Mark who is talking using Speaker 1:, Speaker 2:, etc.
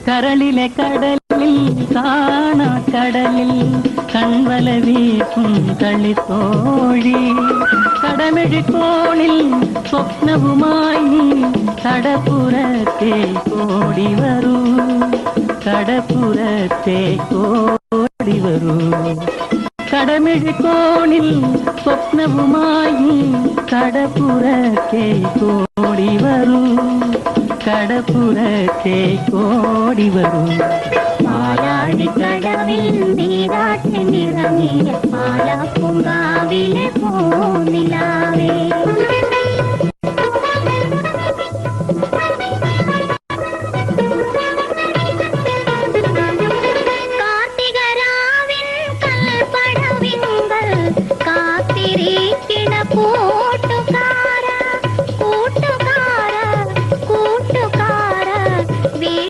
Speaker 1: കരളിലെ കടലിൽ കാണാ കടലിൽ കൺവല വീശും കളിത്തോഴി കടമെഴുകോണിൽ സ്വപ്നവുമായി കടപ്പുറത്തെ കോടി വരൂ കടപ്പുറത്തെ കോടി വരൂ കടമെഴുകോണിൽ സ്വപ്നവുമായി കടപ്പുറത്തെ കോടി വരൂ കടപ്പുറത്തെ കോടി വരൂ
Speaker 2: പാലാഴിക്കടവിൽ നീരാട്ടിനിറങ്ങിയ പാലപ്പുങ്കാവിലെ പൂനിലാവേ